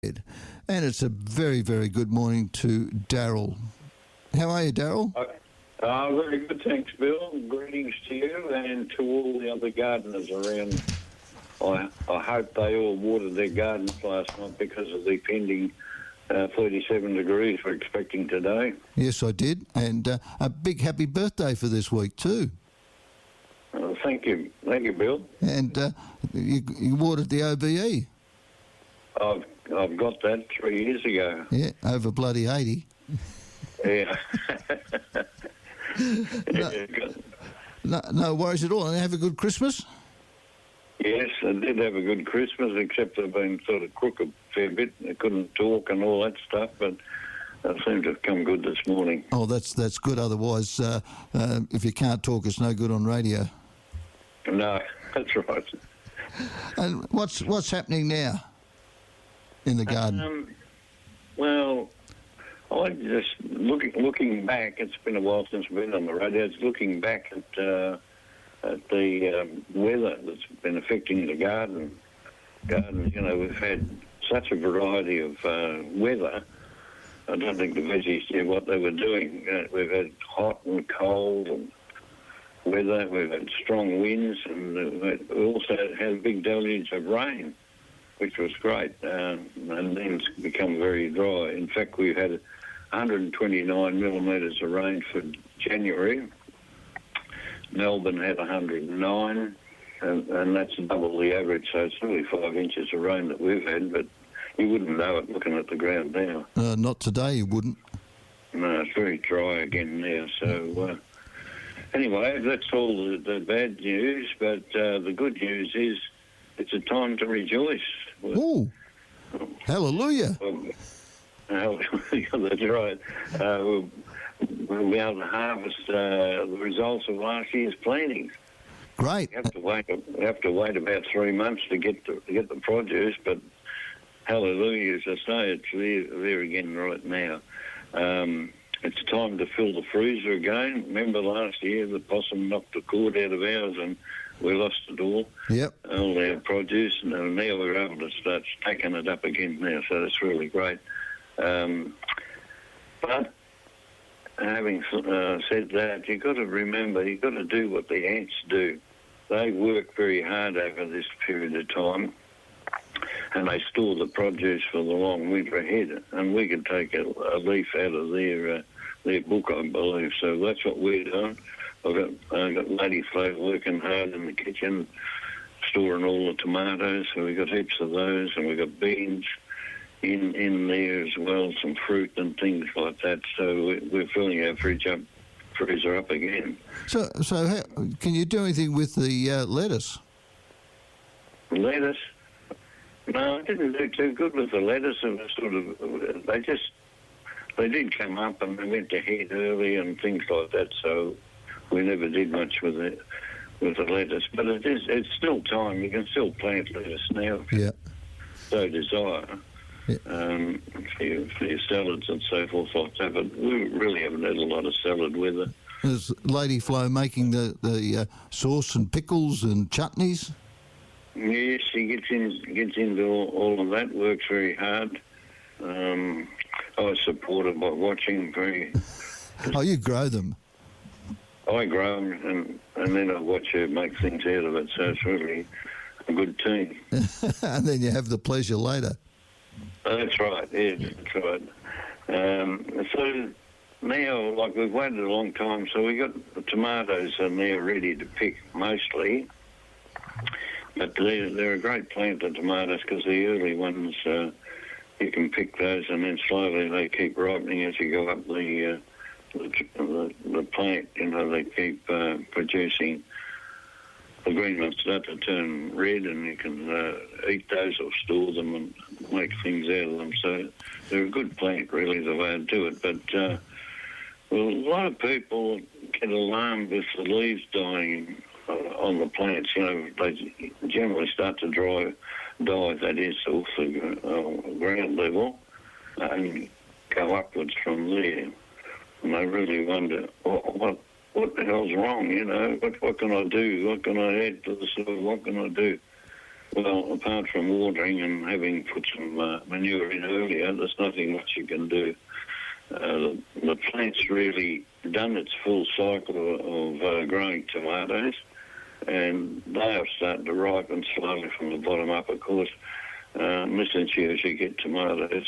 And it's a very, very good morning to Daryl. How are you, Daryl? Very good, thanks, Bill. Greetings to you and to all the other gardeners around. I hope they all watered their gardens last night because of the pending 37 degrees we're expecting today. Yes, I did. And a big happy birthday for this week too. Thank you, Bill. And you watered the OBE. I've got that 3 years ago. Yeah, over bloody 80. Yeah. No worries at all. And have a good Christmas? Yes, I did have a good Christmas, except I've been sort of crook a fair bit. I couldn't talk and all that stuff, but I seem to have come good this morning. Oh, that's good. Otherwise, if you can't talk, it's no good on radio. No, that's right. And what's happening now in the garden? Well, I just looking back. It's been a while since I've been on the radio. It's looking back at the weather that's been affecting the gardens. You know, we've had such a variety of weather. I don't think the veggies knew what they were doing. We've had hot and cold and weather. We've had strong winds, and we also had a big deluge of rain, which was great. And then it's become very dry. In fact, we've had 129 millimetres of rain for January. Melbourne had 109, and that's double the average, so it's nearly 5 inches of rain that we've had, but you wouldn't know it looking at the ground now. Not today, you wouldn't. No, it's very dry again now, so anyway, that's all the bad news, but the good news is it's a time to rejoice. Ooh, hallelujah. That's right. We'll be able to harvest the results of last year's plantings. Great. We have to wait about 3 months to get the produce, but hallelujah, as I say, it's there again right now. It's time to fill the freezer again. Remember last year the possum knocked the cord out of ours and we lost it all. Yep. All our produce, and now we're able to start stacking it up again now, so that's really great. But having said that, you've got to remember, you've got to do what the ants do. They work very hard over this period of time, and they store the produce for the long winter ahead, and we can take a leaf out of their book, I believe. So that's what we're doing. I've got Lady Flo working hard in the kitchen, storing all the tomatoes, so we've got heaps of those, and we've got beans in there as well, some fruit and things like that. So we're filling our freezer up again. So how, can you do anything with the lettuce? Lettuce? No, I didn't do too good with the lettuce. It was sort of, they did come up and they went to head early and things like that, so we never did much with the lettuce. But it's still time. You can still plant lettuce now if you so desire. Yeah. For your salads and so forth like that, but we really haven't had a lot of salad weather. Is Lady Flo making the sauce and pickles and chutneys? Yes, she gets into all of that, works very hard. I support her by watching very... Oh, you grow them? I grow them, and then I watch her make things out of it, so it's really a good team. And then you have the pleasure later. That's right, yes, that's right. So now, like, we've waited a long time, so we got the tomatoes and they're ready to pick mostly. But they're a great plant, the tomatoes, because the early ones, you can pick those and then slowly they keep ripening as you go up the plant. You know, they keep producing. The green ones start to turn red, and you can eat those or store them and make things out of them. So they're a good plant, really, the way to do it. But a lot of people get alarmed with the leaves dying on the plants. You know, they generally start to die, that is, off the ground level, and go upwards from there. And I really wonder what the hell's wrong, you know? What can I do? What can I add to the soil? What can I do? Well, apart from watering and having put some manure in earlier, there's nothing much you can do. The plant's really done its full cycle of growing tomatoes, and they are starting to ripen slowly from the bottom up, of course. This ensures you get tomatoes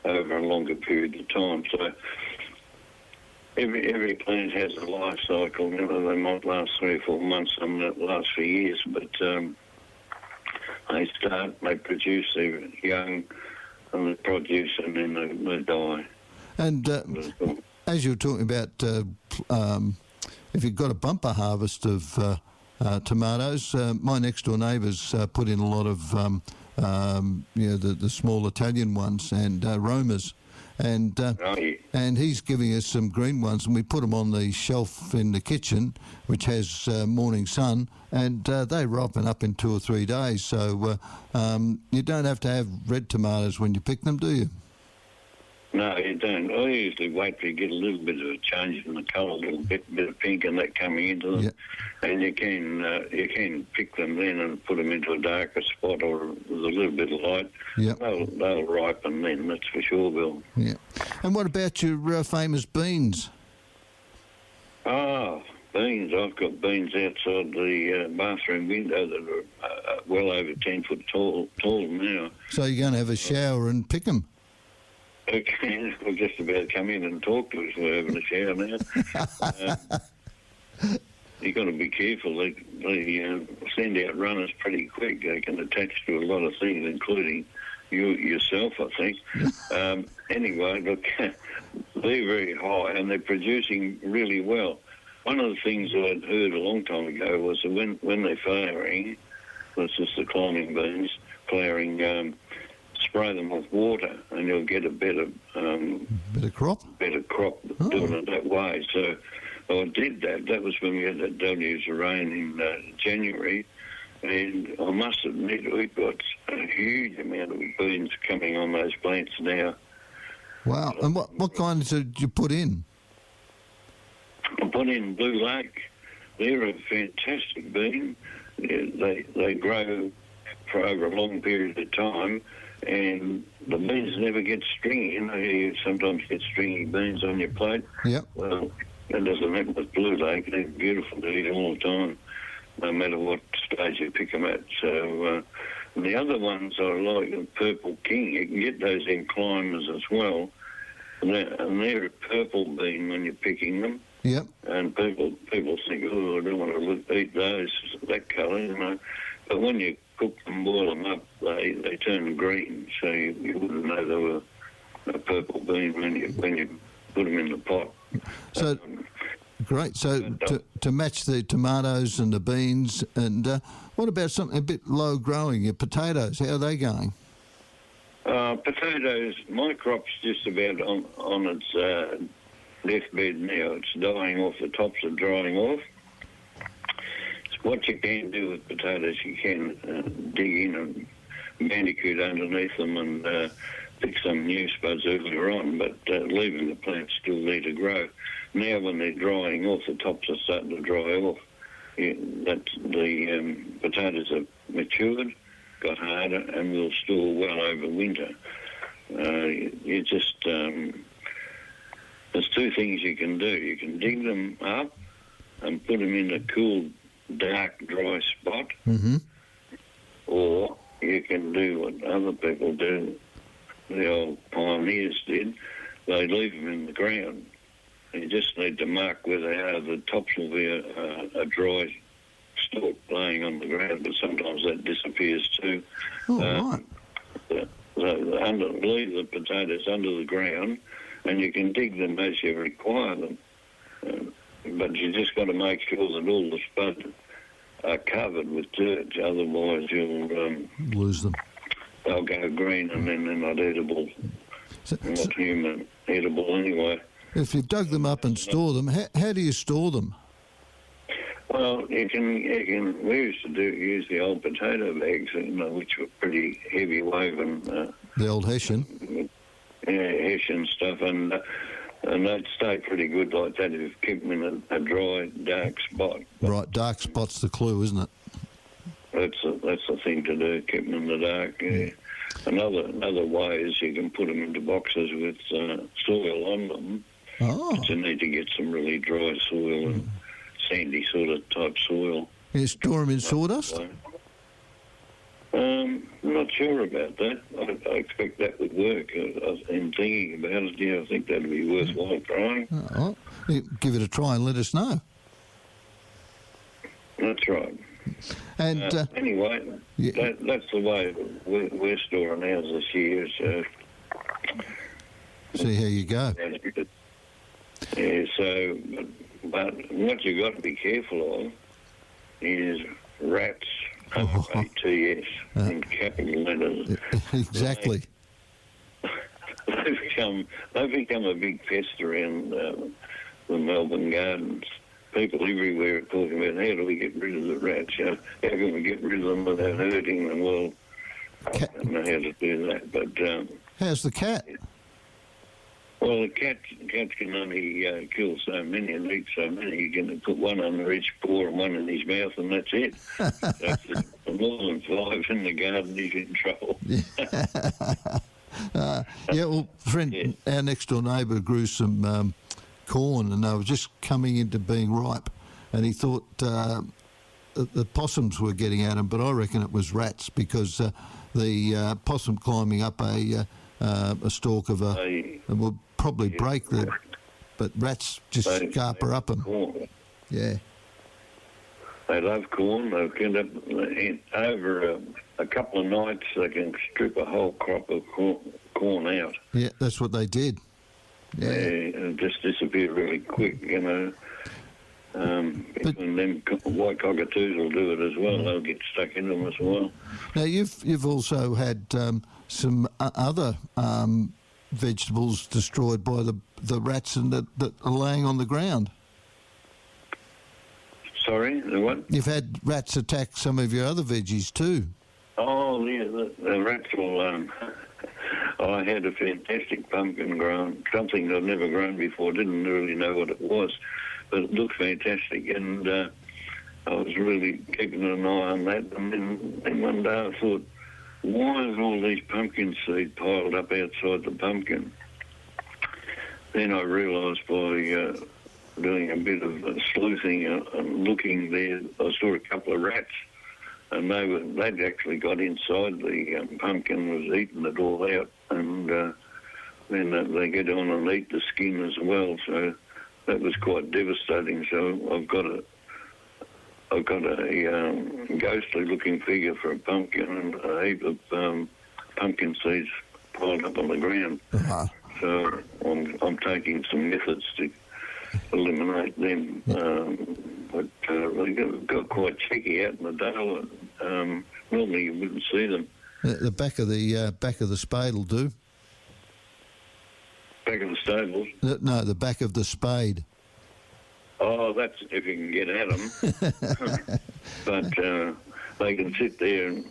over a longer period of time. So every plant has a life cycle. You know, they might last 3 or 4 months, some that last for years, but they produce, they're young, and they produce, and then they die. And as you were talking about, if you've got a bumper harvest of tomatoes, my next door neighbour's put in a lot of the small Italian ones and Romas, and he's giving us some green ones, and we put them on the shelf in the kitchen, which has morning sun, and they ripen up in 2 or 3 days. So you don't have to have red tomatoes when you pick them, do you? No, you don't. I usually wait till you get a little bit of a change in the colour, a little bit of pink and that coming into them, and you can pick them then and put them into a darker spot or with a little bit of light. Yep. They'll ripen then, that's for sure, Bill. Yeah. And what about your famous beans? Beans. I've got beans outside the bathroom window that are well over 10 foot tall now. So you're going to have a shower and pick them? Okay, I'll just about come in and talk to us. We're having a shower now. You've got to be careful. They send out runners pretty quick. They can attach to a lot of things, including yourself, I think. Anyway, look, they're very high and they're producing really well. One of the things I'd heard a long time ago was that when they're flowering, this is the climbing beans, flowering, spray them with water and you'll get a better crop doing it that way. So I did that. That was when we had that deluge of rain in January, and I must admit we've got a huge amount of beans coming on those plants now. Wow. And what kinds did you put in? I put in Blue Lake. They're a fantastic bean. They grow for over a long period of time, and the beans never get stringy. You know, you sometimes get stringy beans on your plate. Yep. Well, that doesn't happen with Blue Lake. They're beautiful to eat all the time, no matter what stage you pick them at. So the other ones are like the Purple King. You can get those in climbers as well. And they're a purple bean when you're picking them. Yep. And people think, oh, I don't want to eat those, that colour, you know. But when you cook them, boil them up, they turn green, so you wouldn't know they were a purple bean when you put them in the pot. So, great. So to match the tomatoes and the beans, and what about something a bit low growing, your potatoes? How are they going? Potatoes, my crop's just about on its deathbed now. It's dying off. The tops are drying off. What you can do with potatoes, you can dig in and bandicoot underneath them and pick some new spuds earlier on, but leaving the plants still there to grow. Now when they're drying off, the tops are starting to dry off. The potatoes are matured, got harder, and will store well over winter. There's two things you can do. You can dig them up and put them in a cool, dark, dry spot, mm-hmm. or you can do what other people do, the old pioneers did. They leave them in the ground. You just need to mark where they are. The tops will be a dry stalk laying on the ground, but sometimes that disappears too. Oh, right. Leave the potatoes under the ground, and you can dig them as you require them. But you just got to make sure that all the spuds are covered with dirt, otherwise you'll lose them. They'll go green and then they're not edible. Not human edible anyway. If you dug them up and store them, how do you store them? Well, you can. We used to use the old potato bags, which were pretty heavy woven. The old Hessian. Yeah, Hessian stuff, and they'd stay pretty good like that if you keep them in a dry, dark spot. Right, dark spot's the clue, isn't it? that's the thing to do. Keep them in the dark. Yeah. Another way is you can put them into boxes with soil on them. Oh. But you need to get some really dry soil and sandy sort of type soil. You store them in sawdust? Not sure about that. I expect that would work. In thinking about it, yeah, I think that'd be worthwhile trying. Oh, give it a try and let us know. That's right. And anyway, yeah. That's the way we're storing ours this year. So see how you go. Yeah. So, but what you've got to be careful of is rats. RATS in capital letters. Exactly. They've become a big pest around the Melbourne gardens. People everywhere are talking about how do we get rid of the rats? How can we get rid of them without hurting them? Well, I don't know how to do that. But how's the cat? Well, the cats can only kill so many and eat so many. You can put one under each paw and one in his mouth, and that's it. More than 5 in the garden, he's in trouble. Well, friend, our next door neighbour grew some corn, and they were just coming into being ripe, and he thought the possums were getting at him, but I reckon it was rats because the possum climbing up a stalk of will probably break but rats just scarper up them. Corn. Yeah. They love corn. They'll get up over a couple of nights. They can strip a whole crop of corn out. Yeah, that's what they did. Yeah, and just disappear really quick. You know. And then white cockatoos will do it as well. They'll get stuck in them as well. Now you've also had some other vegetables destroyed by the rats and that are laying on the ground. Sorry, the what? You've had rats attack some of your other veggies too. Oh, yeah, the rats will... I had a fantastic pumpkin grown, something I'd never grown before, didn't really know what it was, but it looked fantastic, and I was really keeping an eye on that, and then one day I thought, why is all these pumpkin seed piled up outside the pumpkin? Then I realised by doing a bit of sleuthing and looking there, I saw a couple of rats, and they'd actually got inside the pumpkin, was eating it all out, and then they get on and eat the skin as well. So that was quite devastating. So I've got a ghostly-looking figure for a pumpkin and a heap of pumpkin seeds piled up on the ground. Uh-huh. So I'm taking some methods to eliminate them. But they got quite cheeky out in the dale. Normally you wouldn't see them. The back of the spade will do. Back of the stables? No, the back of the spade. Oh, that's if you can get at them. But they can sit there and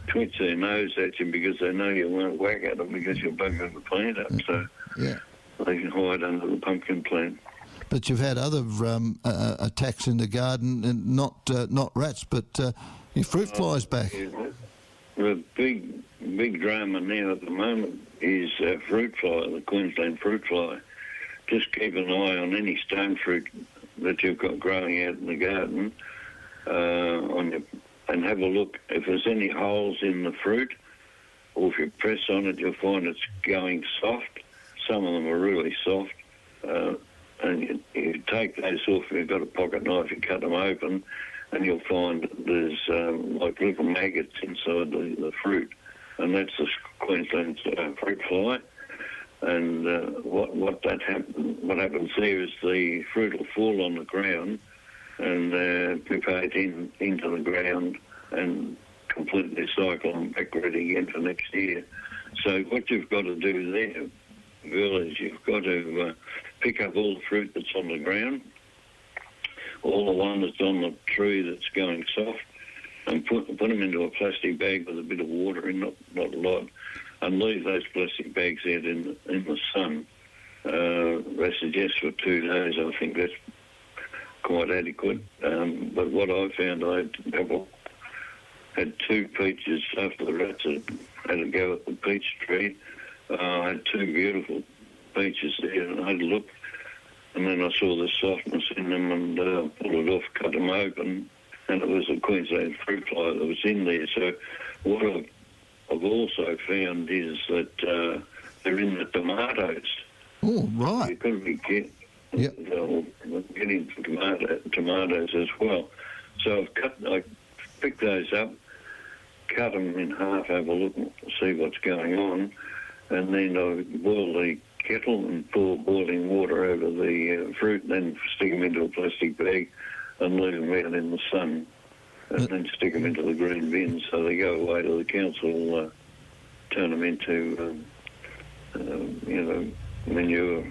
twitch their nose at you because they know you won't whack at them because you're bugging the plant up. So yeah, they can hide under the pumpkin plant. But you've had other attacks in the garden, and not rats, but your fruit flies back. Yeah. The big drama now at the moment is fruit fly, the Queensland fruit fly. Just keep an eye on any stone fruit that you've got growing out in the garden, and have a look. If there's any holes in the fruit, or if you press on it, you'll find it's going soft. Some of them are really soft. And you take those off, you've got a pocket knife, you cut them open, and you'll find there's like little maggots inside the fruit, and that's the Queensland fruit fly. And what happens there is the fruit will fall on the ground and pupate into the ground and completely cycle them backward again for next year. So what you've got to do there, Bill, is you've got to pick up all the fruit that's on the ground, all the one that's on the tree that's going soft, and put them into a plastic bag with a bit of water in, not a lot, and leave those plastic bags out in the sun. They suggest for 2 days. I think that's quite adequate. But what I found, I had a couple had 2 peaches after the rats had a go at the peach tree. I had 2 beautiful peaches there, and I had a look, and then I saw the softness in them and pulled it off, cut them open, and it was a Queensland fruit fly that was in there. So what I've also found is that they're in the tomatoes. Oh, right. You could be getting tomatoes as well. So I picked those up, cut them in half, have a look and see what's going on, and then I boil the kettle and pour boiling water over the fruit, and then stick them into a plastic bag and leave them out in the sun, and then stick them into the green bins so they go away to the council, turn them into, manure.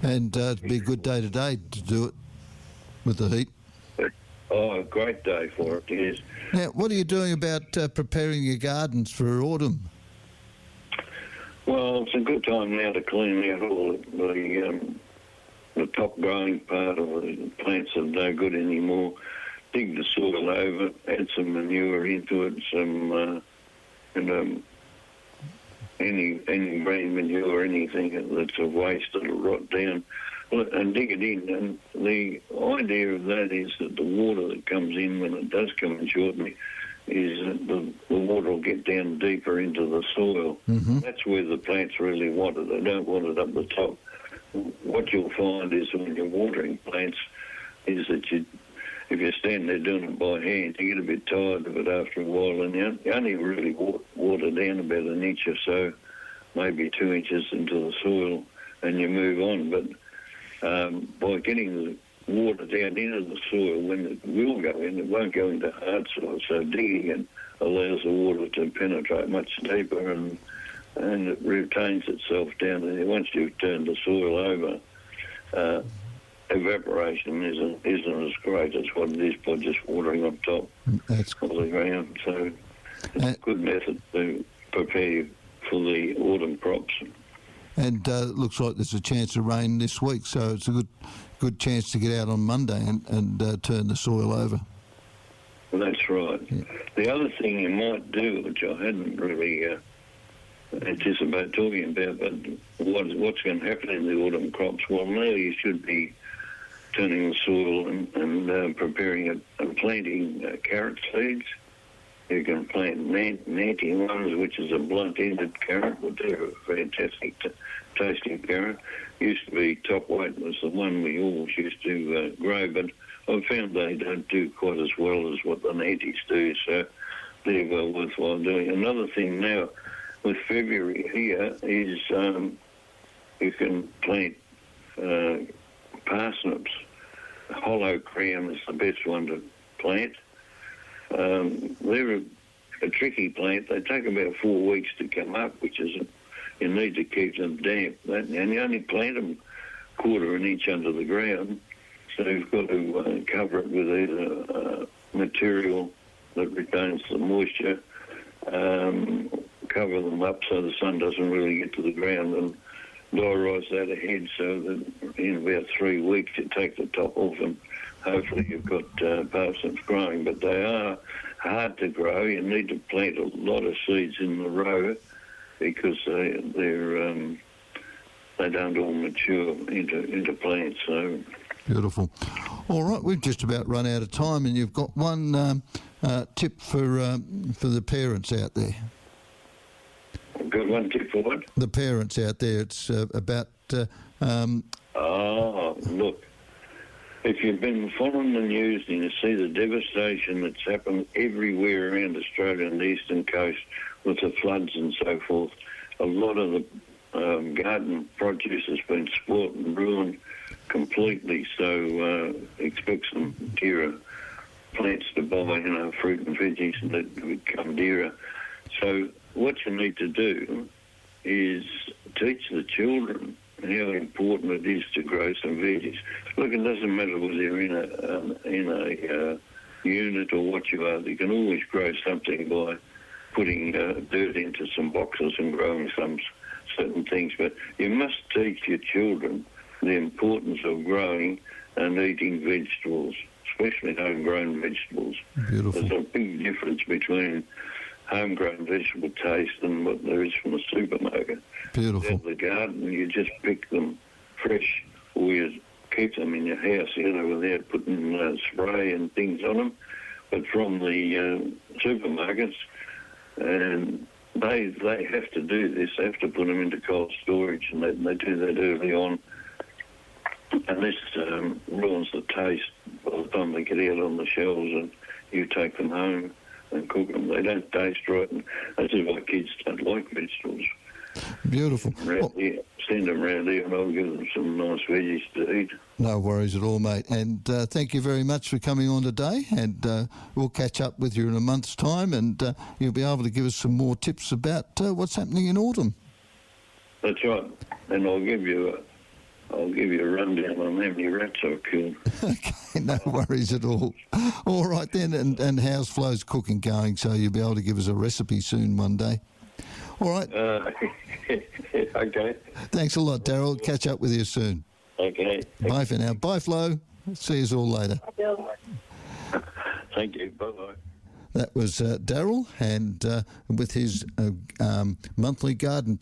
And it'd be a good day today to do it with the heat. Oh, a great day for it, yes. Now, what are you doing about preparing your gardens for autumn? Well, it's a good time now to clean out all the top growing part of the plants that are no good anymore. Dig the soil over, add some manure into it, any green manure, anything that's a waste that'll rot down, and dig it in. And the idea of that is that the water that comes in, when it does come in shortly, is that the water will get down deeper into the soil. Mm-hmm. That's where the plants really want it. They don't want it up the top. What you'll find is when you're watering plants is that if you stand there doing it by hand, you get a bit tired of it after a while, and you only really water down about an inch or so, maybe 2 inches into the soil, and you move on. But by getting the water down into the soil, when it will go in, it won't go into hard soil. So digging it allows the water to penetrate much deeper, and it retains itself down there. Once you've turned the soil over, evaporation isn't as great as what it is by just watering on top of the ground. So it's a good method to prepare for the autumn crops. And it looks like there's a chance of rain this week, so it's a good chance to get out on Monday and turn the soil over. Well, that's right. Yeah. The other thing you might do, which I hadn't really anticipated talking about, but what's going to happen in the autumn crops, well, now you should be turning the soil and preparing and planting carrot seeds. You can plant Nanty ones, which is a blunt-ended carrot, but they're a fantastic tasting carrot. Used to be top weight was the one we always used to grow, but I've found they don't do quite as well as what the Nantys do, so they're well worthwhile doing. Another thing now with February here is you can plant parsnips. Hollow crown is the best one to plant. They're a tricky plant. They take about 4 weeks to come up, which is you need to keep them damp. And you only plant them 1/4 inch under the ground, so you've got to cover it with either material that retains the moisture, cover them up so the sun doesn't really get to the ground, and diarise that ahead so that in about 3 weeks you take the top off and hopefully you've got parsnips growing. But they are hard to grow. You need to plant a lot of seeds in the row because they don't all mature into plants. So beautiful. All right, we've just about run out of time, and you've got one tip for the parents out there. Got one tip for what? The parents out there. It's about. Look. If you've been following the news and you see the devastation that's happened everywhere around Australia and the eastern coast with the floods and so forth, a lot of the garden produce has been spoilt and ruined completely. So expect some dearer plants to buy, fruit and veggies, and that become dearer. So what you need to do is teach the children how important it is to grow some veggies. Look, it doesn't matter whether you're in a unit or what you are. You can always grow something by putting dirt into some boxes and growing some certain things. But you must teach your children the importance of growing and eating vegetables, especially homegrown vegetables. Beautiful. There's a big difference between homegrown vegetable taste and what there is from a supermarket. Beautiful. Out of the garden, you just pick them fresh, or you keep them in your house, without putting spray and things on them. But from the supermarkets, and they have to do this. They have to put them into cold storage, and they do that early on. And this ruins the taste by the time they get out on the shelves and you take them home and cook them. They don't taste right. And this is why kids don't like vegetables. Beautiful. Send them round here and I'll give them some nice veggies to eat. No worries at all, mate. And thank you very much for coming on today. And we'll catch up with you in a month's time, and you'll be able to give us some more tips about what's happening in autumn. That's right. And I'll give you a rundown on how many rats I've killed. Okay, no worries at all. All right then, and how's Flo's cooking going? So you'll be able to give us a recipe soon one day. All right. Okay. Thanks a lot, Daryl. Catch up with you soon. Okay. Bye for now. Bye, Flo. See you all later. Thank you. Bye-bye. That was Daryl, and with his monthly garden